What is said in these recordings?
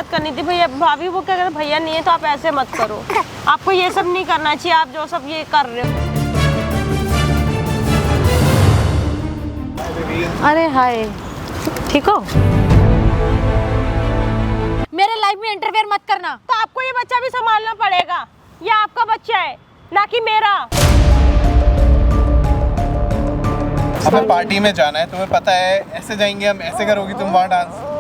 बात करनी थी भैया। भाभी वो क्या कहते भैया नहीं है तो आप ऐसे मत करो, आपको ये सब नहीं करना चाहिए, आप जो सब ये कर रहे हो। अरे हाय, ठीक हो? मेरे लाइफ में इंटरफेयर मत करना। तो आपको ये बच्चा भी संभालना पड़ेगा, ये आपका बच्चा है ना कि मेरा। हमें पार्टी में जाना है, तुम्हें पता है। ऐसे जाएंगे हम, ऐसे करोगी तुम वहाँ डांस,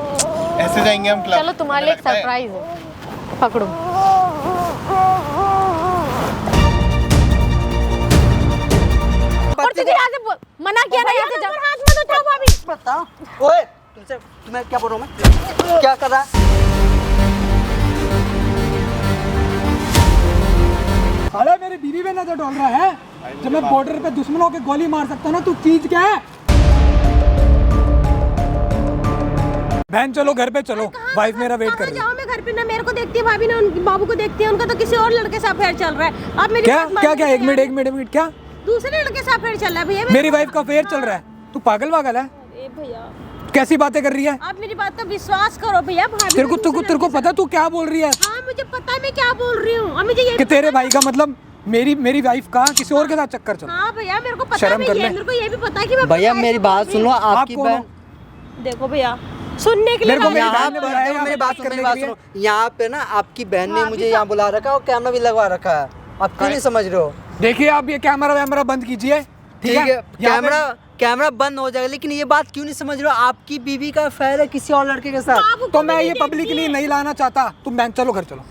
ऐसे जाएंगे हम क्लब। चलो तुम्हारे लिए एक सरप्राइज है, पकड़ो। और तुझे यहाँ से मना किया ना, यहाँ से जा। हाथ मत उठाओ भाभी। बताओ, ओए तुमसे तुम्हें क्या बोल रहा हूँ मैं? क्या कर रहा है? अरे मेरी बीवी पे नजर डाल रहा है। जब मैं बॉर्डर पे दुश्मनों के गोली मार सकता हूँ ना, तू चीज क्या है? बहन चलो घर पे चलो, वाइफ मेरा वेट कर रही है। जाओ, मैं घर पे ना मेरे को देखती है भाभी ना, उनके बाबू को देखती है, उनका तो किसी और लड़के से अफेयर चल रहा है। आप मेरी क्या बात क्या मान क्या? लो एक मिनट क्या? दूसरे लड़के से अफेयर चल रहा है भैया। मेरी वाइफ का अफेयर चल रहा है? तू पागल है? ए भैया कैसी बातें कर रही है? आप मेरी बात का विश्वास करो भैया। भाभी तेरे को पता तू क्या बोल रही है? हाँ मुझे पता है मैं क्या बोल रही हूँ, और मुझे ये कि तेरे भाई का मतलब मेरी वाइफ का किसी और के साथ चक्कर चल। हाँ भैया मेरे को पता है, शर्म कर ले। मेरे को ये भी पता है कि मैं भैया मेरी बात सुनो, आपकी कौन हो? बहन। देखो भैया सुनने के लिए मेरे को मेरी मैंने- बहन ने बुलाया है, मेरी बात बात करने मेरी बात के लिए। सुनो। यहाँ पे ना आपकी बहन ने मुझे यहाँ बुला रखा है और कैमरा भी लगवा रखा है। आप क्यों नहीं समझ रहे हो? देखिए आप ये कैमरा बंद कीजिए, ठीक है, यहाँ पे- कैमरा बंद हो जाएगा, लेकिन ये बात क्यों नहीं समझ रहे हो? आपकी बीवी का अफेयर है किसी और लड़के के साथ। तो मैं ये पब्लिकली नहीं लाना चाहता। तुम बैंक चलो, घर चलो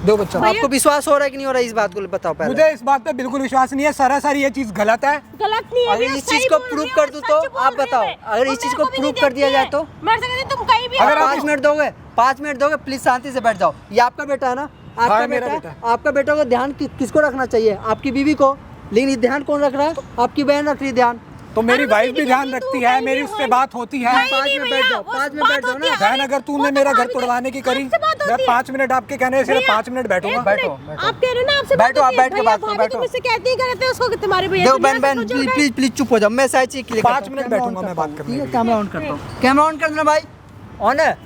दो बच्चा। आपको विश्वास हो रहा है कि नहीं हो रहा है इस बात को बताओ पहले। मुझे इस बात पे बिल्कुल विश्वास नहीं है। सरासर ये चीज गलत है। गलत नहीं है अगर भैया, इस सही चीज को बोल प्रूव रही कर हूँ, दूं सच तो बोल आप रही हूँ बताओ, मैं। अगर वो इस चीज मेरे को भी प्रूव नहीं कर दिया देखती जाए है। तो? मैं तो कहती हूँ, तुम कहीं भी अगर आओ। आप 5 मिनट दोगे? 5 मिनट दोगे? प्लीज शांति से बैठ जाओ। ये आपका बेटा है ना? आपका हाँ, मेरा बेटा बेटा है। आपका बेटा का ध्यान किसको रखना चाहिए? आपकी बीवी को। लेकिन ये ध्यान कौन रख रहा है? आपकी बहन रख रही है ध्यान। तो मेरी वाइफ भी ध्यान रखती है, मेरी उससे बात होती है। 5 मिनट बैठ जाओ, 5 मिनट बैठ जाओ ना। बहन अगर तूने मेरा घर तोड़वाने की करी, मैं 5 मिनट आपके कहने से 5 मिनट बैठूंगा। बैठो आप कह रहे हो ना आपसे बैठो, आप बैठ के बात करो, बैठो। तुमसे कहती ही कहते हैं उसको कि तुम्हारे भैया देखो दुनिया बहन से बहन कुछ हो प्लीज गए। प्लीज प्लीज चुप हो जाओ। मैं सारी चीज क्लियर 5 मिनट बैठूंगा मैं बात करने के लिए। कैमरा ऑन करता हूँ। कैमरा ऑन कर देना भाई। ऑन है।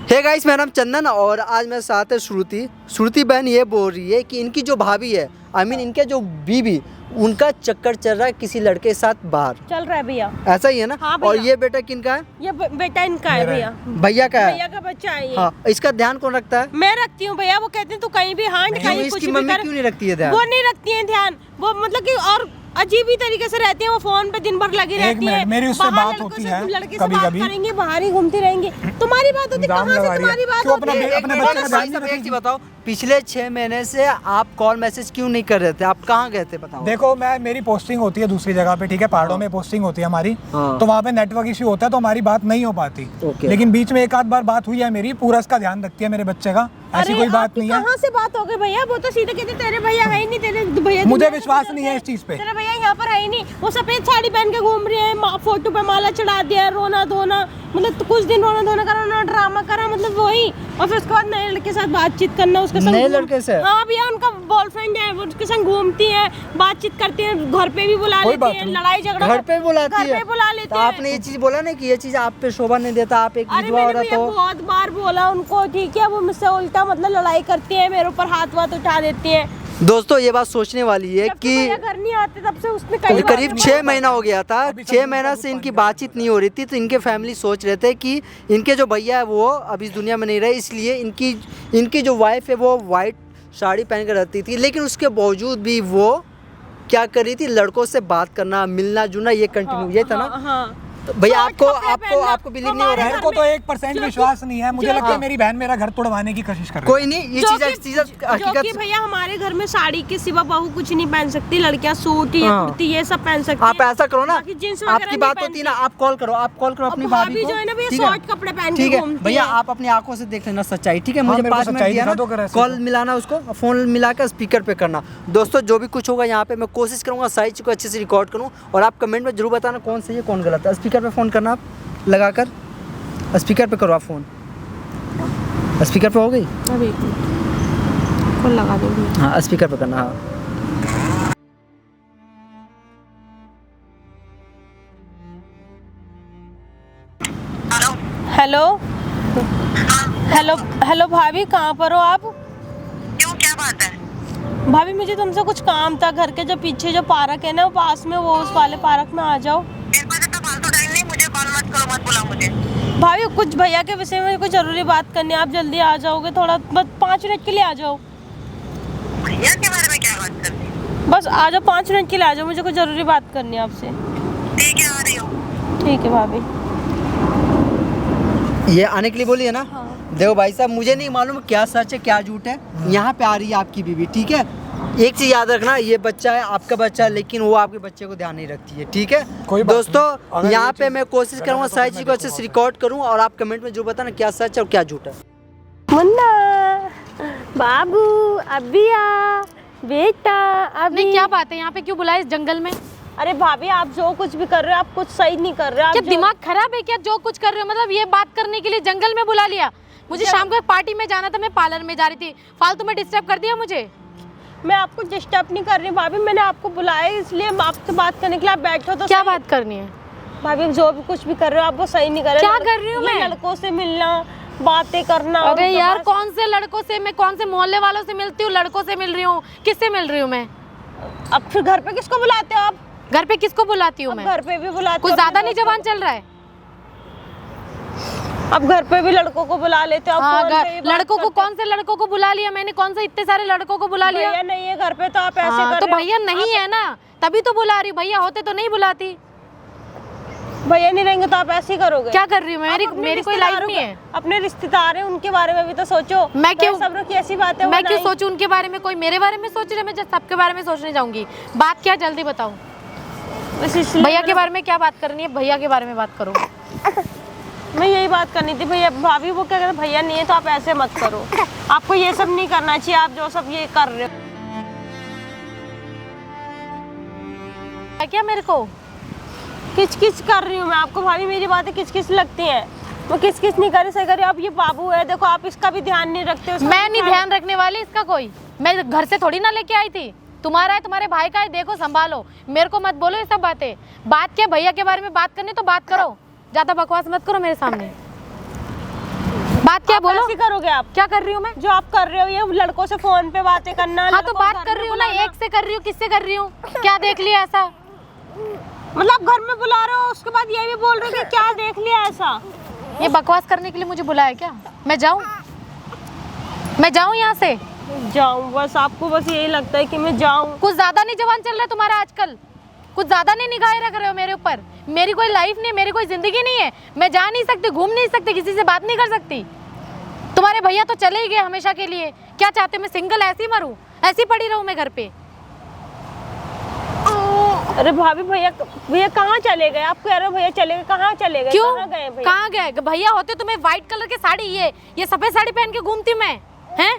हे गाइस, मेरा नाम चंदन और आज मेरे साथ है श्रुति बहन ये बोल रही है कि इनकी जो भाभी है, आई मीन इनके जो बीवी, उनका चक्कर चल रहा है किसी लड़के के साथ बाहर। चल रहा है भैया। ऐसा ही है ना? हाँ भैया। और ये बेटा किनका है? ये बेटा इनका है भैया, भैया का भैया है। का बच्चा है ये। हाँ, इसका ध्यान कौन रखता है? मैं रखती हूँ भैया। वो कहते हैं तू कहीं भी हांड क्यों कहीं कुछ इसकी भी मम्मी कर। क्यों नहीं रखती है ध्यान? वो नहीं रखती है ध्यान, वो मतलब कि और अजीब ही तरीके से रहती है। वो फोन पे दिन भर लगी रहती है। मिनट, मेरी उससे बाहर बात लड़कों होती से, है लड़के से बात कभी-कभी। करेंगे, बाहर ही घूमती रहेंगी। तुम्हारी बात होती, दाम कहाँ से लगा रही है। तुम्हारी बात क्यों होती अपना है? एक अपने मिनट, बच्चे का ध्यान नहीं एक रखेगी? चीज बताओ, पिछले 6 महीने से आप कॉल मैसेज क्यों नहीं कर रहे थे? आप कहाँ गए थे बताओ? देखो मेरी पोस्टिंग होती है दूसरी जगह पे, ठीक है, पहाड़ों में पोस्टिंग होती है हमारी। हाँ। तो वहाँ पे नेटवर्क इश्यू होता है, तो हमारी बात नहीं हो पाती। ओके। लेकिन बीच में एक आध बार बात हुई है मेरी, पूरा इसका ध्यान रखती है मेरे बच्चे का। ऐसी अरे कोई बात आपकी नहीं है। कहाँ से बात हो गई भैया? वो तो सीधे कहते तेरे भैया है ही नहीं, तेरे भैया मुझे दुनिया से विश्वास गुजर नहीं है गए। इस चीज पे। तेरा भैया यहाँ पर है ही नहीं। वो सफेद साड़ी पहन के घूम रही है, फोटो पे माला चढ़ा दिया, रोना धोना, मतलब तो कुछ दिन रोना धोना करा, उन्होंने ड्रामा करा, मतलब वही। और फिर उसके बाद नए लड़के के साथ बातचीत करना, उसके संग नए घूम- लड़के से? हाँ भैया, उनका बॉयफ्रेंड है, वो उसके संग घूमती है, बातचीत करती है, घर पे भी बुला कोई लेती बात है, नहीं। लड़ाई झगड़ा घर पे बुलाती है? घर पे बुला तो लेते हैं। आपने ये चीज बोला ना कि ये चीज आप पे शोभा नहीं देता, आप एक अरे विधवा मैंने औरत भैया हो। बहुत बार बोला उनको, ठीक है, वो मुझसे उल्टा मतलब लड़ाई करती है, मेरे ऊपर हाथ वाथ उठा देती है। दोस्तों ये बात सोचने वाली है जब से भैया कि घर नहीं आते तब से उसने कई बार करीब 6 महीना हो गया था। 6 महीना से इनकी बातचीत नहीं हो रही थी, तो इनके फैमिली सोच रहे थे कि इनके जो भैया है वो अब इस दुनिया में नहीं रहे, इसलिए इनकी जो वाइफ है वो वाइट साड़ी पहन कर रहती थी। लेकिन उसके बावजूद भी वो क्या कर रही थी? लड़कों से बात करना, मिलना जुलना, ये कंटिन्यू ये था ना? हाँ। तो भैया शॉर्ट आपको कपड़े आपको पहनना, आपको बिलीव नहीं हो रहा है? मेरे को तो 1% विश्वास नहीं है। मुझे लगता है मेरी बहन मेरा घर तोड़वाने की कोशिश कर रही है। कोई नहीं, ये चीज जो कि हकीकत। भैया हमारे घर में साड़ी के सिवा बहू कुछ नहीं पहन सकती, लड़कियां सूट या हाँ। कुर्ती ये सब पहन सकती आप ऐसा करो ना, बाकी जींस वगैरह आपकी नहीं बात पहनती। होती है ना, आप कॉल करो अपनी और भाभी भाभी को, जो है ना भैया ठीक है? शॉर्ट कपड़े पहन के ठीक है घूमती भैया, है। आप अपनी आंखों से देख लेना सच्चाई, ठीक है? हाँ, मुझे मेरे को 5 मिनट सच्चाई दिया दिखा दो ना, अगर ऐसे कॉल तो। मिलाना उसको, फोन मिलाकर स्पीकर पे करना। दोस्तों जो भी कुछ होगा यहाँ पे मैं कोशिश करूँगा सारी चीज़ को अच्छे से रिकॉर्ड करूँ, और आप कमेंट में जरूर बताना कौन सही है कौन गलत है। स्पीकर पे फ़ोन करना, आप लगाकर स्पीकर पे करो आप फ़ोन। स्पीकर पे हो गई? अभी कॉल लगा देंगे। हाँ स्पीकर पे करना। हाँ हेलो। हेलो हेलो भाभी, कहाँ पर हो आप? क्यों, क्या बात है? भाभी मुझे तुमसे कुछ काम था। घर के जो पीछे जो पार्क है ना, वो पास में, वो उस वाले पार्क में आ जाओ। मेरे पास इतना फालतू टाइम नहीं, मुझे कॉल मत करो, मत बुलाओ मुझे। भाभी कुछ भैया के विषय में कोई जरूरी बात करनी है, आप जल्दी आ जाओगे? थोड़ा बस 5 मिनट के लिए आ जाओ। भैया के बारे में क्या बात करनी? बस आ जाओ, 5 मिनट के लिए आ जाओ, मुझे कोई जरूरी बात करनी है आपसे। ठीक है, आ रही हूँ। ठीक है भाभी। ये आने के लिए बोली है ना? हाँ। देखो भाई साहब, मुझे नहीं मालूम क्या सच है क्या झूठ है। यहाँ पे आ रही है आपकी बीवी, ठीक है? एक चीज याद रखना, ये बच्चा है आपका बच्चा, लेकिन वो आपके बच्चे को ध्यान नहीं रखती है, ठीक है? दोस्तों, यहाँ पे मैं कोशिश करूँगा सारी चीज को अच्छे से रिकॉर्ड करूँ, और आप कमेंट में जो बताना क्या सच है और क्या झूठ है। मुन्ना, बाबू, अबिया, बेटा, अभी नहीं, क्या बात है? यहाँ पे क्यों बुलाए इस जंगल में? अरे भाभी, आप जो कुछ भी कर रहे हो, आप कुछ सही नहीं कर रहे हो। क्या दिमाग खराब है क्या? जो कुछ कर रहे हो, मतलब ये बात करने के लिए जंगल में बुला लिया? मुझे शाम को एक पार्टी में जाना था, मैं पार्लर में जा रही थी, फालतू में डिस्टर्ब कर दिया मुझे। मैं आपको डिस्टर्ब नहीं कर रही भाभी, मैंने आपको बुलाया इसलिए आपसे बात करने के लिए। आप बैठो तो क्या सही। बात करनी है? भाभी जो भी कुछ भी कर रहे हो, आप वो सही नहीं कर रहे। क्या कर रही हूँ मैं? लड़कों से मिलना, बातें करना। अरे उनका यार, बस- कौन से लड़कों से? मैं कौन से मोहल्ले वालों से मिलती हूँ? लड़कों से मिल रही हूँ? किससे मिल रही हूँ मैं? अब फिर घर पे किसको बुलाते हो आप? घर पे किसको बुलाती हूँ अब मैं? घर पे भी बुलाते कुछ हो, ज्यादा अपने नहीं जवान चल रहा है? अब घर पे भी लड़कों को बुला लेते हो। हाँ, फोन पे भी बात लड़कों को करते हो। कौन से लड़कों को बुला लिया मैंने? कौन से इतने सारे लड़कों को बुला लिया? भैया नहीं है घर पे तो आप ऐसे हाँ, कर तो रहे हो। भैया नहीं है ना, तभी तो बुला रही हूँ। भैया होते तो नहीं बुलाती। भैया नहीं रहेंगे तो आप ऐसे ही करोगे? क्या कर रही हूँ? आप अपने मेरी कोई लाइफ रिश्तेदारों नहीं है। अपने रिश्तेदार हैं, उनके बारे में भी तो सोचो। मैं क्यों- सब की ऐसी बातें मैं क्यों सोचूं उनके बारे में? कोई मेरे बारे में सोच रहा है, मैं सबके बारे में सोचने जाऊंगी। बात क्या, जल्दी बताओ। भैया के बारे में क्या बात करनी है? भैया के बारे में बात करो। मैं यही बात करनी थी। भैया भाभी वो क्या कहते, भैया नहीं है तो आप ऐसे मत करो। आपको ये सब नहीं करना चाहिए, आप जो सब ये कर रहे हो। क्या मेरे को किच किच कर रही हूँ मैं? आपको भाभी मेरी बातें किच किच लगती हैं? वो किच किच नहीं कर सही करी। अब ये बाबू है, देखो आप इसका भी ध्यान नहीं रखते हो। मैं नहीं ध्यान रखने वाली इसका कोई। मैं घर से थोड़ी ना लेके आई थी। तुम्हारा है, तुम्हारे भाई का है, देखो संभालो। मेरे को मत बोलो ये सब बातें। बात क्या, भैया के बारे में बात करनी तो बात करो, ज्यादा बकवास मत करो मेरे सामने। बात क्या, बोलो। ऐसे करोगे आप? क्या कर रही हूँ मैं? जो आप कर रहे हो ये लड़कों से फोन पे बातें करना। हाँ, तो लड़कों बात घर कर में रही हूँ ना, बुलाना। एक से कर रही हूँ, किससे कर रही हूँ? क्या देख लिया ऐसा? मतलब घर में बुला रहे हो, उसके बाद ये भी बोल रहे हो कि क्या देख लिया ऐसा? ये बकवास करने के लिए मुझे बुलाया क्या? मैं जाऊँ? मैं जाऊँ यहाँ से? जाऊं? बस आपको बस यही लगता है कि मैं जाऊं। कुछ ज्यादा नहीं जवान चल रहा है तुम्हारा आजकल? कुछ ज्यादा नहीं निगाहें रख रहे हो मेरे ऊपर? मेरी कोई लाइफ नहीं है, मेरी कोई जिंदगी नहीं है। मैं जा नहीं सकती, घूम नहीं सकती, किसी से बात नहीं कर सकती। तुम्हारे भैया तो चले ही गए हमेशा के लिए। क्या चाहते हो, मैं सिंगल ऐसी मरूं? ऐसी पड़ी रहूं मैं घर पे? अरे भाभी, भैया भैया कहाँ चले गए? आप कह रहे हो भैया चले गए, कहाँ चले गए? क्यों? कहाँ गए भैया? कहाँ गए? भैया होते तो मैं व्हाइट कलर की साड़ी, ये सफेद साड़ी पहन के घूमती मैं। हैं?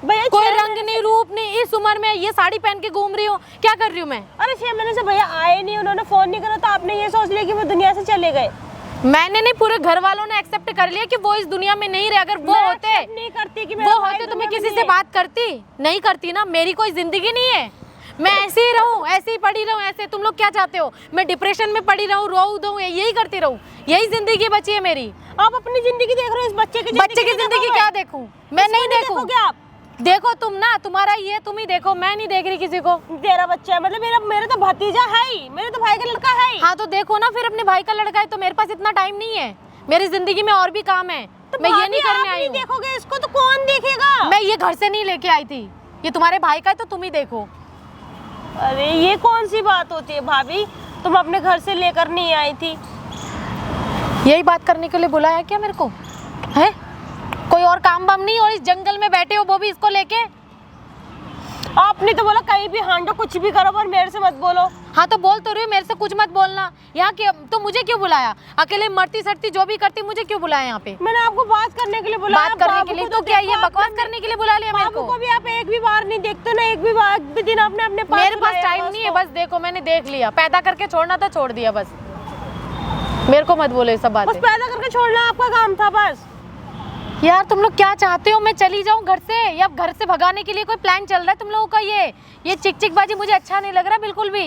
भैया कोई 6 रंग नहीं, रूप नहीं, इस उम्र में ये साड़ी पहन के घूम रही हूँ। क्या कर रही हूँ मैं? अरे 6 महीने से भैया आए नहीं, उन्होंने फोन नहीं करा, तो आपने ये सोच लिया कि वो दुनिया से चले गए? मैंने नहीं, पूरे घर वालों ने एक्सेप्ट कर लिया कि वो इस दुनिया में नहीं रहे। अगर वो मैं होते, accept नहीं करती कि मेरा वो भाई होते तो मैं दुनिया में किसी नहीं से है। बात करती? नहीं करती ना। मेरी कोई जिंदगी नहीं है, मैं ऐसे ही रहूं, ऐसे ही पड़ी रहूं। ऐसे तुम लोग क्या चाहते हो? मैं डिप्रेशन में पड़ी रहूं, रो दूं, यही करती रहूं? यही जिंदगी बची है मेरी। आप अपनी जिंदगी देख रहे हो, इस बच्चे की बच्चे की जिंदगी क्या देखूं? मैं नहीं देखूं? देखोगे आप? देखो तुम ना, तुम्हारा ये तुम ही देखो, मैं नहीं देख रही किसी को। तेरा बच्चा है, मतलब मेरा तो भतीजा है ही, मेरे तो भाई का लड़का है ही। हाँ, तो देखो ना फिर, अपने भाई का लड़का है तो मेरे पास इतना टाइम नहीं है। मेरी जिंदगी में और भी काम है, तो मैं ये भाभी, नहीं करने आप आई नहीं हूँ। देखोगे इसको तो कौन देखेगा? मैं ये घर से नहीं लेके आई थी, ये तुम्हारे भाई का है तो तुम ही देखो। अरे ये कौन सी बात होती है भाभी? तुम अपने घर से लेकर नहीं आई थी? यही बात करने के लिए बुलाया क्या मेरे को? है कोई और काम बम नहीं? और इस जंगल में बैठे हो वो भी इसको लेके? आपने तो बोला कहीं भी हांडो, कुछ भी करो, पर मेरे से मत बोलो। हाँ, तो बोल तो रही हूँ, मेरे से कुछ मत बोलना। यहाँ के तो मुझे क्यों बुलाया? अकेले मरती सड़ती जो भी करती, मुझे क्यों बुलाया यहाँ पे? मैंने आपको बात करने के लिए बुलाया। बात करने के लिए तो क्या ये बकवास करने के लिए बुला लिया मेरे बाबू को? को भी आप एक भी बार नहीं देखते ना, एक भी दिन आपने अपने पास मेरे पास बुलाया टाइम बस नहीं है, तो। बस देखो मैंने देख लिया। पैदा करके छोड़ना था, छोड़ दिया बस। मेरे को मत बोलो ये सब बस बातें। पैदा करके छोड़ना आपका काम था बस। यार तुम लोग क्या चाहते हो? मैं चली जाऊं घर से, या घर से भगाने के लिए कोई प्लान चल रहा है तुम लोगों का? ये चिक चिक बाजी मुझे अच्छा नहीं लग रहा बिल्कुल भी।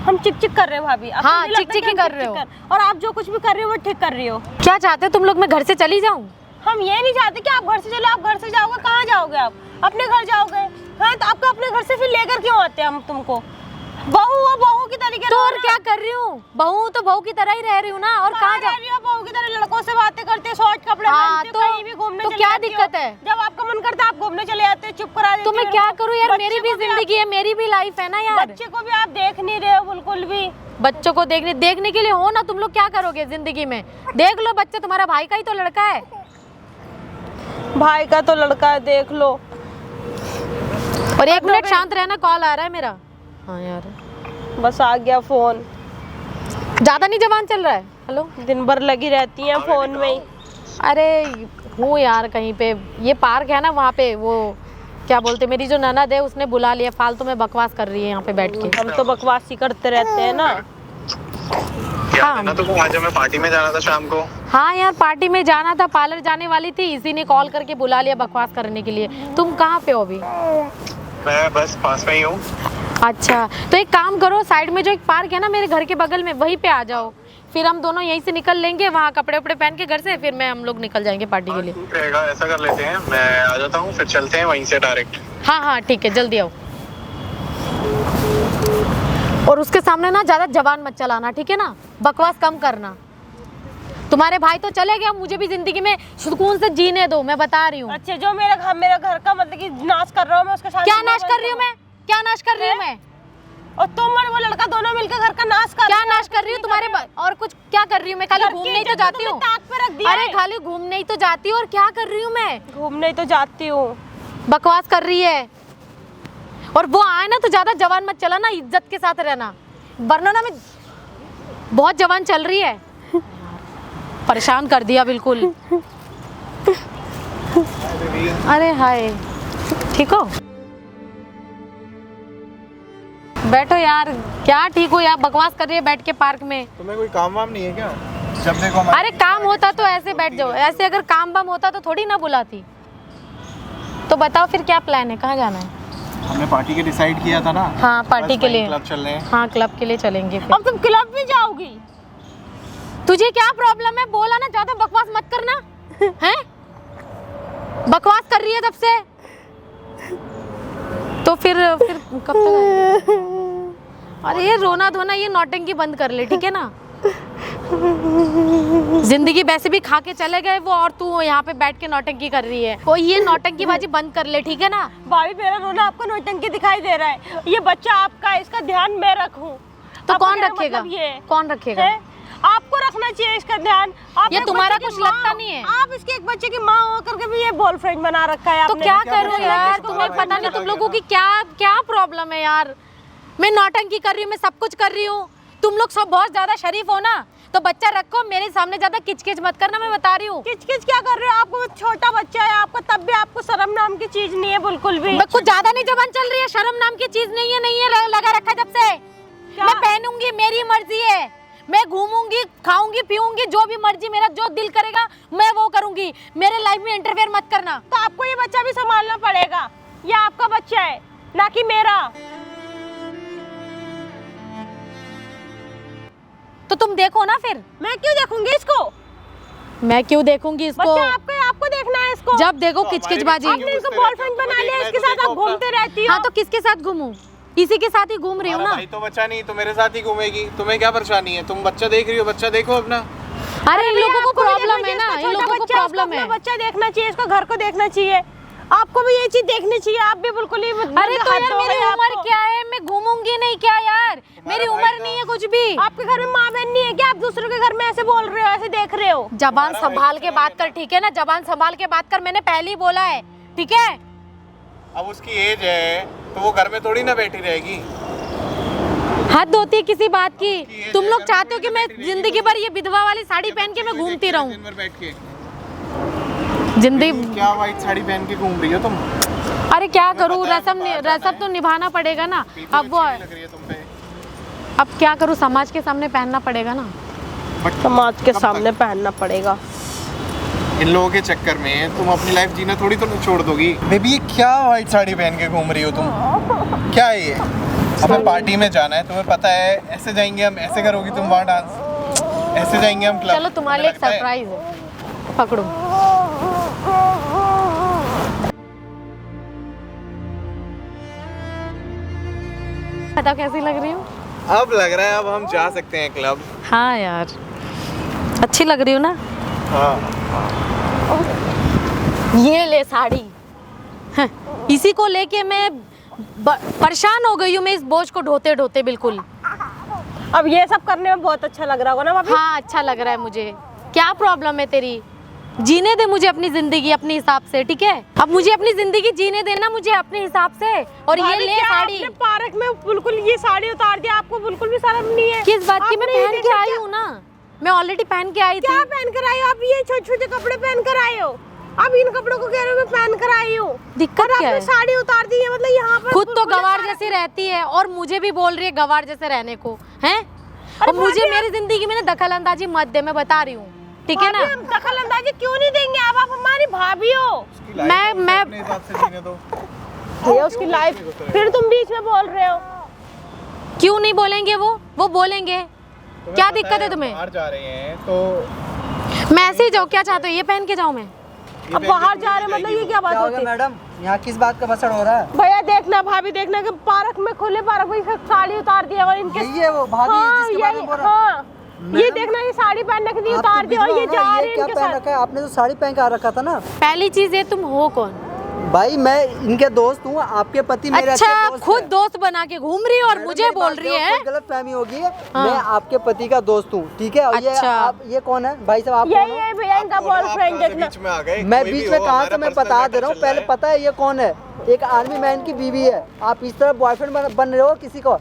हम चिक चिक कर रहे हो भाभी। आपको हाँ, नहीं लगता चिक चिक कि ही हम कर रहे हो। और आप जो कुछ भी कर रहे हो वो ठीक कर रही हो। क्या चाहते हो तुम लोग? मैं घर से चली जाऊं? हम ये नहीं चाहते कि आप घर से चले, आप घर से जाओगे, कहाँ जाओगे आप? अपने घर जाओगे। हाँ तो आपको अपने घर से फिर लेकर क्यों आते हैं हम तुमको? बहू हो, बहू की तरीके तो और क्या कर रही हूँ? बहू तो बहू की तरह ही रह रही हूँ ना, और कहाँ जा रही हो? बहू की तरह लड़कों से बातें करते, शॉर्ट कपड़े हाँ, पहनते, कहीं भी घूमने तो चले क्या जाती हो। दिक्कत है? जब आपका मन करता है आप घूमने चले जाते हो, चुप करा देती तो मैं हो। क्या करूँ यार, बच्चे मेरी भी को जिंदगी है, मेरी भी लाइफ है ना यार। बच्चे को भी आप देख नहीं रहे हो बिल्कुल भी। बच्चों को देखने के लिए हो ना, तुम लोग क्या करोगे जिंदगी में? देख लो बच्चा, तुम्हारा भाई का ही तो लड़का है। भाई का तो लड़का है, देख लो। और 1 मिनट शांत रहना, कॉल आ रहा है मेरा। हाँ यार, बस आ गया फोन। ज्यादा नहीं जबान चल रहा है। हेलो, दिन भर लगी रहती हैं फोन में ही। अरे हूँ यार कहीं पे, ये पार्क है ना वहाँ पे, वो क्या बोलते, मेरी जो ननद है उसने बुला लिया, फालतू में बकवास कर रही है यहाँ पे बैठ के। हम तो बकवास ही करते रहते हैं ना। हाँ ना तो आज हमें पार्टी में जाना था शाम को। हाँ यार, पार्टी में जाना था, पार्लर जाने वाली थी, इसी ने कॉल करके बुला लिया बकवास करने के लिए। तुम कहाँ पे हो अभी? मैं बस पास में ही हूँ। अच्छा, तो एक काम करो, साइड में जो एक पार्क है ना मेरे घर के बगल में, वहीं पे आ जाओ, फिर हम दोनों यहीं से निकल लेंगे, वहाँ कपड़े उपड़े पहन के घर से, फिर हम लोग निकल जाएंगे पार्टी के लिए। ठीक रहेगा, ऐसा कर लेते हैं, मैं आ जाता हूँ, फिर चलते हैं वहीं से डायरेक्ट। हाँ हाँ ठीक है, जल्दी आओ। और उसके सामने ना ज्यादा जबान मत चलाना, ठीक है ना? बकवास कम करना। तुम्हारे भाई तो चले गए, मुझे भी जिंदगी में सुकून से जीने दो, मैं बता रही हूँ। अच्छा, जो मेरे घर का मतलब कि नाश कर रहा हूँ मैं उसके साथ। क्या नाश कर रही हूँ मैं? क्या नाश कर रही हूँ मैं? और तुम और वो लड़का दोनों मिलकर घर का नाश कर। क्या नाश कर रही हूँ? तुम्हारे और कुछ क्या कर रही हूँ मैं? खाली घूमने ही तो जाती हूँ। ताक पे रख दिया अरे है। खाली घूमने ही तो जाती हूँ, और क्या कर रही हूँ मैं? घूमने ही तो जाती हूँ। बकवास कर रही है। और वो आए ना तो ज्यादा जवान मत चलाना, इज्जत के साथ रहना, वरना ना मैं बहुत जवान चल रही है। परेशान कर दिया बिल्कुल। अरे हाय, ठीक हो? बैठो यार। क्या ठीक हो यार, बकवास कर रही है बैठ के पार्क में। तुम्हें कोई काम वाम नहीं है क्या? जब देखो अरे काम होता तो ऐसे बैठ जाओ, ऐसे अगर काम बम होता तो थोड़ी ना बुलाती। तो बताओ फिर क्या प्लान है, कहाँ जाना है? हमने पार्टी के डिसाइड किया था ना। हाँ पार्टी के लिए, क्लब चल रहे हैं। हाँ क्लब के लिए चलेंगे फिर। अब तुम क्लब भी जाओगी? तुझे क्या प्रॉब्लम है? बोला ना ज्यादा बकवास मत करना। हैं? बकवास कर रही है तब से, तो फिर कब तक आएंगे? अरे ये रोना धोना, ये नौटंकी बंद कर ले, ठीक है ना? जिंदगी वैसे भी खा के चले गए वो, और तू यहाँ पे बैठ के नौटंकी कर रही है। कोई ये नौटंकीबाजी बंद कर ले, ठीक है ना? भाभी मेरा रोना आपको नौटंकी दिखाई दे रहा है। ये बच्चा आपका है, इसका ध्यान मैं रखूं तो आपका कौन कहने का रखेगा? मतलब ये है? कौन रखेगा? है? आपको रखना चाहिए इसका ध्यान। आप ये एक तुम्हारा बच्चे की कुछ माँ लगता हो। नहीं है। आप इसके एक बच्चे की माँ होकर के भी ये बॉयफ्रेंड बना रखा है तो आपने। क्या करूं यार, तुम्हें पता नहीं तुम लोगों की क्या क्या प्रॉब्लम है यार। मैं नौटंकी कर रही हूँ, मैं सब कुछ कर रही हूँ, तुम लोग सब बहुत ज्यादा शरीफ हो ना, तो बच्चा रखो, मेरे सामने ज्यादा किचकिच मत करना, मैं बता रही हूँ। किचकिच क्या कर रहे हो? आपको छोटा बच्चा है आपका, तब भी आपको शर्म नाम की चीज नहीं है बिल्कुल भी। कुछ ज्यादा नहीं जबान चल रही है, शर्म नाम की चीज नहीं है, लगा रखा जब से। मैं पहनूंगी, मेरी मर्जी है, मैं घूमूंगी, खाऊंगी, पीऊंगी, जो भी मर्जी, मेरा जो दिल करेगा मैं वो करूंगी। मेरे लाइफ में इंटरफेयर मत करना। तो आपको ये बच्चा भी संभालना पड़ेगा, ये आपका बच्चा है ना कि मेरा। तो तुम देखो ना फिर। मैं क्यों देखूंगी इसको? मैं क्यों देखूंगी इसको? बच्चा आपका है, आपको देखना है इसको। जब देखो किचकिचबाजी। आपने इसको बॉयफ्रेंड बना लिया, इसके साथ आप घूमते रहती हो। हाँ तो किसके साथ घूमूं? इसी के साथ ही घूम रही हूँ ना। भाई तो बच्चा नहीं, तो मेरे साथ ही घूमेगी, तुम्हें क्या परेशानी है? तुम बच्चा देख रही हो, बच्चा देखो अपना। अरे इन लोगों को प्रॉब्लम है ना, इन लोगों को प्रॉब्लम है। बच्चा देखना चाहिए, इसका घर को देखना चाहिए, आपको भी ये चीज देखनी चाहिए। आप भी बिल्कुल ही अरे तो यार मेरी उम्र क्या है, मैं घूमूंगी नहीं क्या यार? मेरी उम्र नहीं है कुछ भी। आपके घर में माँ बहन नहीं है क्या? आप दूसरों के घर में ऐसे बोल रहे हो, ऐसे देख रहे हो? जबान संभाल के बात कर, ठीक है ना? जबान संभाल के बात कर, मैंने पहले ही बोला है, ठीक है? अब उसकी एज है तो वो घर में थोड़ी ना बैठी रहेगी। हद होती है किसी बात की। तुम लोग चाहते हो कि मैं जिंदगी भर ये विधवा वाली साड़ी पहन के मैं घूमती रहूं? दिन भर बैठ के जिंदगी क्या व्हाइट साड़ी पहन के घूम रही हो तुम? अरे क्या करूं, रसम तो निभाना पड़ेगा ना। अब वो लग रही है तुम पे। अब क्या करूं, समाज के सामने पहनना पड़ेगा ना। समाज के सामने पहनना पड़ेगा। इन लोगों के चक्कर में तुम अपनी लाइफ जीना थोड़ी तो छोड़ दोगी। बेबी ये क्या व्हाइट साड़ी पहन के घूम रही हो तुम? क्या है ये? हमें पार्टी में जाना है, तुम्हें पता है। ऐसे जाएंगे हम, ऐसे करोगी तुम वहाँ डांस, ऐसे जाएंगे हम क्लब। चलो तुम्हारे लिए एक सरप्राइज है। पकड़ो। बताओ कैसी लग रही हूँ? अब लग रहा है अब हम जा सकते हैं क्लब। हाँ यार, अच्छी लग रही हूँ ना? हाँ। ये ले साड़ी। हाँ, इसी को लेके मैं परेशान हो गई हूँ, मैं इस बोझ को ढोते ढोते बिल्कुल। अब ये सब करने में बहुत अच्छा लग रहा होगा ना भाभी? हाँ अच्छा लग रहा है मुझे। क्या प्रॉब्लम है तेरी? जीने दे मुझे अपनी जिंदगी अपने हिसाब से, ठीक है? अब मुझे अपनी जिंदगी जीने देना मुझे अपने हिसाब से। और ये ले साड़ी। आपने पार्क में बिल्कुल ये साड़ी उतार दिया, आपको बिल्कुल भी शर्म नहीं है? किस बात की? मैं पहन के आई हूँ ना, मैं ऑलरेडी पहन के आई थी। क्या पहन कर आई हो आप? ये छोटे छोटे कपड़े पहन कर आए हो? अब इन कपड़ों को कह रहे हो मैं पहन कर आई हूँ? दिक्कत क्या है? साड़ी उतार दी है, मतलब यहाँ पर खुद तो गवार जैसी रहती है और मुझे भी बोल रही है गवार जैसे रहने को, हैं? और मुझे मेरी जिंदगी में ना दखल अंदाजी मत दे, मैं बता रही हूँ, ठीक है ना? दखल अंदाजी क्यों नहीं देंगे? अब आप हमारी भाभी हो। मैं अपने हिसाब से जीने दो। ये उसकी लाइफ, फिर तुम बीच में बोल रहे हो। क्यों नहीं बोलेंगे? वो बोलेंगे। क्या दिक्कत है तुम्हें? बाहर जा रहे हैं तो मैं ऐसे ही जाऊँ? क्या चाहते हो? ये पहन के जाऊँ मैं? अब बाहर जा रहे मतलब ये क्या बात क्या हो होती गया है? मैडम, यहाँ किस बात का बसड़ हो रहा है? भैया देखना, भाभी देखना कि पार्क में खुले पार्क में साड़ी उतार दिया और इनके यही है वो भाभी जिसके बारे में बोल रहा हूँ। हाँ, ये देखना ये साड़ी पहनने के लिए आप उतार तो दिया और ये विधवा हो जा ना, रहे ये हैं क्या इनके पहन साथ। रखा है आपने? तो साड़ी पहन के आ रखा था ना। पहली चीज ये, तुम हो कौन? भाई मैं इनके दोस्त हूँ, आपके पति मेरे अच्छे अच्छा, दोस्त खुद हैं। दोस्त बना के घूम रही है और मैडम, मुझे मेरी बोल बात रही देखो, है? कोई गलत फहमी होगी। मैं आपके पति का दोस्त हूँ, ठीक है? और ये अच्छा। आप, ये कौन है भाई साहब? आप कौन यही हो? है भैया इनका बॉयफ्रेंड देखना। बीच में आ गए। मैं कोई बीच भी में हो, कहा हमारा था, मैं personal बता matter दे रहा हूँ। चल रहा पहले है। पता है ये कौन है? एक आर्मी मैन की बीवी है। आप इस तरह बॉयफ्रेंड बन रहे हो किसी को?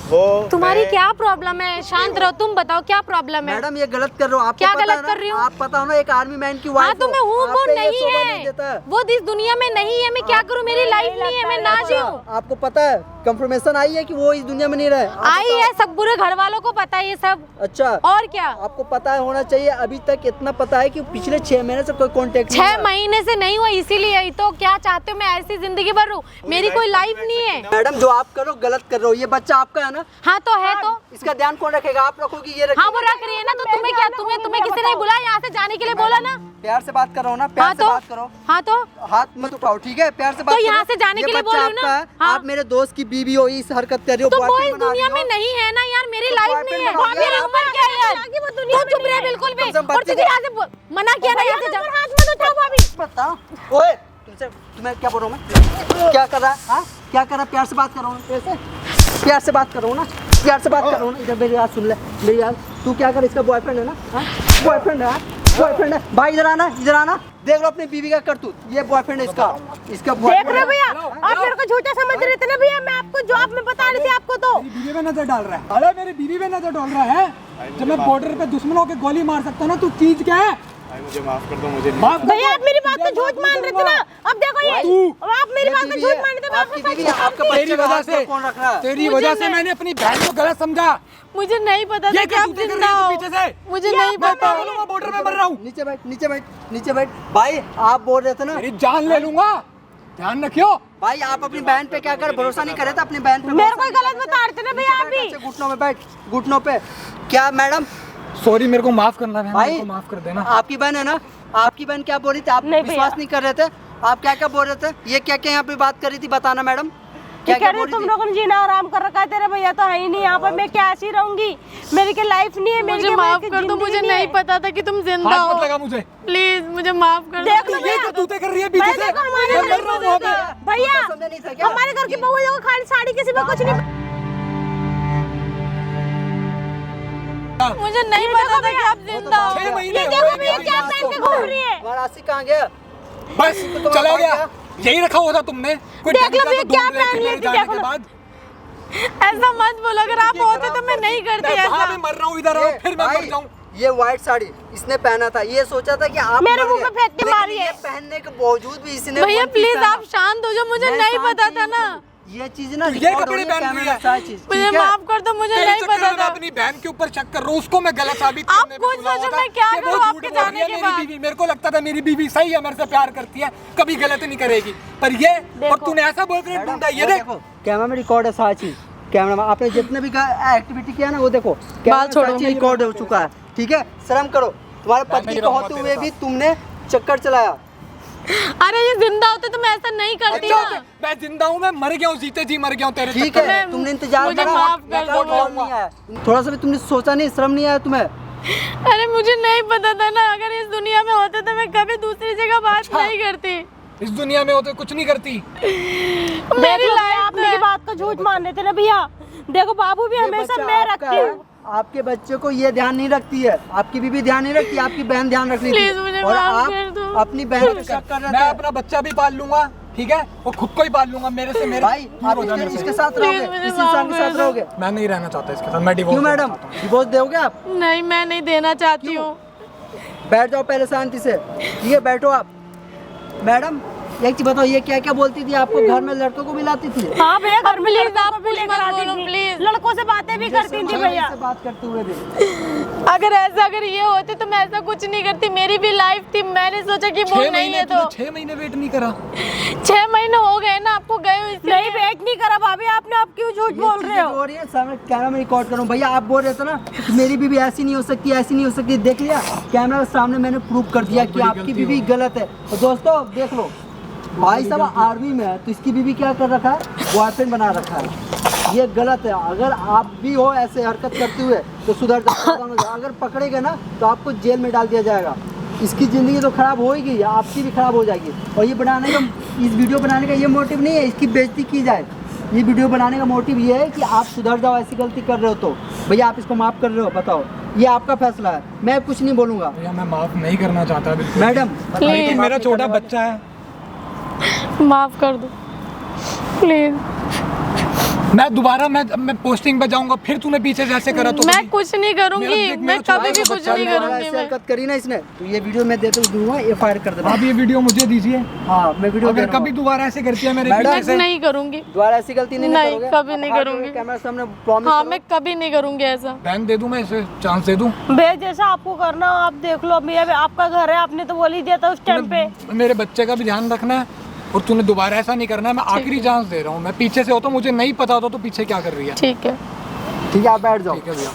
वो तुम्हारी मैं- क्या प्रॉब्लम है? शांत रहो, तुम बताओ क्या प्रॉब्लम है? मैडम ये गलत कर रहे हो। आपको क्या पता गलत है ना? कर रही हूँ? आप पता हो ना, एक आर्मी मैन की हाँ वाइफ तो मैं हूँ, आप वो पे ये नहीं शोभा नहीं देता है, वो इस दुनिया में नहीं है। मैं क्या करूँ? मेरी लाइफ नहीं है, मैं ना जीऊँ। आपको पता है कंफर्मेशन आई है कि वो इस दुनिया में नहीं रहे? आप आई बताओ। है, सब बुरे घर वालों को पता है ये सब। अच्छा, और क्या? आपको पता है, होना चाहिए। अभी तक इतना पता है कि पिछले 6 महीने से कोई कांटेक्ट नहीं 6 हुआ। महीने से नहीं हुआ, इसीलिए ही तो। क्या चाहते हो? मैं ऐसी जिंदगी भर रहूं? मेरी कोई लाइफ नहीं है। मैडम जो आप करो गलत कर रहे हो। ये बच्चा आपका है ना? हाँ तो है तो। इसका ध्यान कौन रखेगा? आप रखोगी? ये हाँ वो रखेगी? रख रही है ना, तो तुम्हें क्या? तुम्हें किसी ने बुलाया यहाँ से जाने के लिए? बोला ना। प्यार से बात करो ना, प्यार हाँ से तो, बात करो। हाँ तो हाथ मत उठाओ, ठीक है? प्यार से बात तो करो। यहाँ से जाने ये के लिए बच्चा बोल रही हूँ ना। आपका है, हाँ। आप मेरे दोस्त की बीवी हो, इस हरकत कर रही हो। तो वो boyfriend इस बना दुनिया रही हो। में नहीं है ना यार, मेरी तो लाइफ boyfriend नहीं है। बना रही मेरी हो। उम्र क्या है यार? तू चुप रहे बिल्कुल भी। कम से कम और बच्चे तुझे को- यहाँ से मना किया ना, यहाँ से जा। हाथ मत उठाओ भाभी। बताओ, ओए तुमसे तुम्हें क्या बोल रहा हूँ मैं? क्या कर रहा है? हाँ क्या कर रहा है? प्यार से बात करो ना, प्यार से बात करो ना, प्यार से बात करो ना। इधर मेरी बात सुन ले, मेरी बात। तू क्या कर? इसका बॉयफ्रेंड है ना? बॉयफ्रेंड है, बॉयफ्रेंड है। भाई इधर आना, इधर आना। देख लो अपनी बीवी का करतूत। ये बॉयफ्रेंड है इसका देख रहे हो भैया? आप मेरे को झूठा समझ रहे थे ना भैया? मैं आपको जॉब में बता रही थी आपको तो। बीवी पे नजर डाल रहा है। अरे मेरी बीवी पे नजर डाल रहा है। जब मैं बॉर्डर पे दुश्मनों के गोली मार सकता हूँ ना, तू चीज क्या है? भाई मुझे माफ कर दो, मुझे नहीं माफ भैया आप मेरी बात को झूठ मान रहे थे ना? अब देखो ये, अब आप मेरी बात को झूठ मान रहे थे, मैं आपको सच बता रही थी। तेरी वजह से, कौन रख रहा है? तेरी वजह से मैंने अपनी बहन को गलत समझा। मुझे नहीं पता था ये कि क्या आप तू कर जिंदा रही है हो। तू पीछे से? मुझे नहीं मैं पता। पागल हूँ, मैं बॉर्डर में मर रहा हूँ। नीचे बैठ, नीचे बैठ, नीचे बैठ। भाई आप बोल रहे थे ना? तेरी जान ले लूंगा, ध्यान रखियो। भाई आप अपनी बहन पे क्या कर भरोसा नहीं करे थे? अपनी बहन पे मेरे भरोसा को नहीं गलत करे थे? बता रहे थे ना भैया आप नीचे बैठ, भी। अच्छे घुटनों में बैठ, घुटनों पे। क्या मैडम? सॉरी, मेरे को माफ करना है, भाई मेरे को माफ कर देना। आपकी बहन है ना? आपकी बहन क्या बोल रही थी? आप नहीं विश्वास भैया। नहीं कर रहे थे? आप क्या क्या बोल रहे थे? ये क्या क्या यहाँ पे बात कर रही थी? बताना मैडम, क्या कह क्या रहे बोल तुम रही थी? लोगों ने जीना आराम कर रखा है, तेरे भैया तो है ही नहीं यहाँ पर। मैं क्या ऐसी रहूंगी? मेरी की लाइफ नहीं है, मेरी मुझे की माफ मेरी की कर दो, जिंदगी मुझे नहीं नहीं है। पता था कि तुम जिंदा हाथ हो। मत लगा मुझे। प्लीज मुझे माफ कर देख दो। लो ये भैया, क्या तूते कर रही है पीछे भाई से? देखो हमारे मैं घर मर रहा हूँ वहाँ पे। भैया सोचा समझा नहीं था क्या? हमारे घर की बहू देखो खाली साड़ी, किसी में कुछ नहीं। मुझे नहीं पता था कि आप जिंदा हो। 6 महीने ये हो देखो गए भैया मेरी क्या बात पहन के को। घूम रही है। वाराणसी कहाँ गया? बस चला गया, यही रखा हुआ था तुमने। कोई देख ढंग लो का भैया तो क्या ढूंढ रहे पहन थे मेरे लेती, जाने देखो के ना। बाद। ऐसा मत बोलो, अगर आप होते तो मैं नहीं करती मैं वहाँ ऐसा। भी मर रहा हूँ, इधर आओ, फिर मैं भाई, मर जाऊँ। ये व्हाइट साड़ी इसने पहना था। ये सोचा था कि आप मेरे मर मुंह गए। पे फेंक के लेकिन मारी है। ये पहनने के बावजूद भी इसने भैया one piece प्लीज पहना। आप शांत हो जाओ, मुझे मैं नहीं शांत पता थी, था ना। ये चीज ना ये record हो कपड़े रही है पहन कैमरे रही में, है। सारी चीज, मुझे ठीक है? माफ कर दो, मुझे तेरे नहीं चक्कर पता में मैं था। अपनी बहन के ऊपर शक कर रहा हूँ, उसको मैं गलत साबित आप करने पे खुद तुला हुआ सोचो था मैं क्या कि वो करूँ झूठ आपके बोल रही जाने है। के मेरी बाद। बीवी, मेरे को लगता था मेरी बीवी सही है, मेरे से प्यार करती है, कभी गलत नहीं करेगी। पर ये, और तूने ऐसा बॉयफ्रेंड मैडम, ढूंढा, ये वो देख। देखो कैमरा में रिकॉर्ड है सारी चीज। कैमरा में आपने जितने भी एक्टिविटी किया ना, वो देखो कैमरा में छोड़ो, सारी चीज रिकॉर्ड हो चुका है, ठीक है? शर्म करो, तुम्हारे पति को होते हुए भी तुमने चक्कर चलाया। अरे ये जिंदा होते तो मैं ऐसा नहीं करती अच्छा, ना। मैं जिंदा हूँ, मैं मर गया हूँ, जीते जी मर गया हूँ तेरे ठीक चक्कर है, में। तुमने इंतजार मुझे करा, माफ कर दो। और नहीं आया। थोड़ा सा भी तुमने सोचा नहीं, शर्म नहीं आया तुम्हें? अरे मुझे नहीं पता था ना, अगर इस दुनिया में होते तो मैं कभी दूसरी जगह बात नहीं करती। इस दुनिया में होते कुछ नहीं करती। मेरी लाइफ आप मेरी बात का झूठ मान रहे थे ना भैया। देखो बाबू भी ये हमेशा बच्चा मैं आपका रखती है, हूँ। आपके बच्चे को ये ध्यान नहीं रखती है, आपकी बीवी ध्यान नहीं रखती, आपकी बहन ध्यान रख रही Please, मुझे थी, और माफ कर दो। आप अपनी बहन पे शक कर मैं रहे थे। अपना बच्चा भी पाल लूंगा, ठीक है, और खुद को ही पाल लूंगा। मेरे से मेरे भाई दूर आप हो जा मेरे से। इसके साथ रहोगे, मुझे इस इंसान के माफ साथ कर रहोगे? मैं नहीं रहना चाहता इसके साथ, मैं डिवोर्स क्यों मैडम, डिवोर्स दोगे आप? नहीं, मैं नहीं देना चाहती हूँ। बैठ जाओ पहले शांति से, ठीक है, बैठो आप। मैडम एक चीज बताओ, ये क्या क्या बोलती थी आपको? घर में लड़कों को मिलाती थी? हाँ भैया, घर में Please, लड़कों आप को भी कुछ लेकर मत आती बोलो, थी। please। लड़कों से बातें भी करती थी भैया। से बात करते हुए भी अगर ये होते तो मैं ऐसा कुछ नहीं करती। मेरी भी लाइफ थी, मैंने सोचा कि वो नहीं है तो 6 महीने वेट नहीं करा। 6 महीने हो गए ना आपको गए हुए, इसलिए। नहीं वेट नहीं करा भाभी आपने, आप क्यों झूठ बोल रहे हो? हो रही है सामने कैमरा में रिकॉर्ड करूँ। भैया आप बोल रहे थे ना कि मेरी बीवी ऐसी नहीं हो सकती, ऐसी नहीं हो सकती। देख लिया कैमरा के सामने, मैंने प्रूव कर दिया कि आपकी बीवी गलत है। तो दोस्तों देख लो, भाई साहब आर्मी में है तो इसकी बीवी क्या कर रखा है? बॉयफ्रेंड बना रखा है। ये गलत है। अगर आप भी हो ऐसे हरकत करते हुए तो सुधर जाओ। अगर पकड़े गए ना तो आपको जेल में डाल दिया जाएगा। इसकी ज़िंदगी तो ख़राब होएगी, आपकी भी ख़राब हो जाएगी। और ये बनाने का, इस वीडियो बनाने का ये मोटिव नहीं है इसकी बेइज्जती की जाए। ये वीडियो बनाने का मोटिव ये है कि आप सुधर जाओ, ऐसी गलती कर रहे हो तो। भैया आप इसको माफ़ कर रहे हो? बताओ, ये आपका फैसला है, मैं कुछ नहीं बोलूँगा। भैया मैं माफ नहीं करना चाहता बिल्कुल। मैडम लेकिन मेरा छोटा बच्चा है, माफ कर दो प्लीज। मैं दोबारा मैं पोस्टिंग पे जाऊंगा, फिर तूने पीछे से ऐसे करा तो मैं कुछ नहीं करूंगी, मेरा मैं कभी भी छोटा कुछ नहीं बच्चा करूंगी। ऐसे मैं हरकत करी ना इसने तो ये वीडियो मैं देते दूंगा, FIR कर देना। आप ये वीडियो मुझे दीजिए। हाँ मैं वीडियो अगर कभी दोबारा ऐसे करती है मेरे मैडम, पीछे से, नहीं करूंगी। दोबारा ऐसी गलती नहीं नहीं, करोगे? कभी नहीं हाथ करूंगी। जोड़ के कैमरा सामने प्रॉमिस हाँ करो। मैं कभी नहीं करूंगी ऐसा। बहन दे दूं मैं इसे, चांस दे दूं? भैया जैसा आपको करना हो आप देख लो। भैया आपका घर है, आपने तो बोल ही दिया था उस टाइम पे। मेरे बच्चे का भी ध्यान रखना है और तूने दोबारा ऐसा नहीं करना है। मैं आखिरी चांस दे रहा हूँ। मैं पीछे से होता, मुझे नहीं पता होता तो पीछे क्या कर रही है। ठीक है, ठीक है आप बैठ जाओ। ठीक है भैया,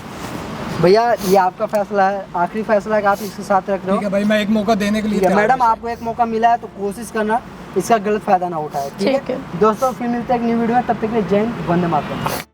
भैया ये आपका फैसला है, आखिरी फैसला है कि आप इसके साथ रख रहे ठीक है हो। भाई, मैं एक मौका देने के लिए ठीक है तैयार मैडम, हूँ। आपको एक मौका मिला है तो कोशिश करना इसका गलत फायदा ना उठाए। ठीक ठीक है है। दोस्तों, फिर मिलते हैं एक न्यू वीडियो में, तब तक के लिए जय हिंद, वंदे मातरम।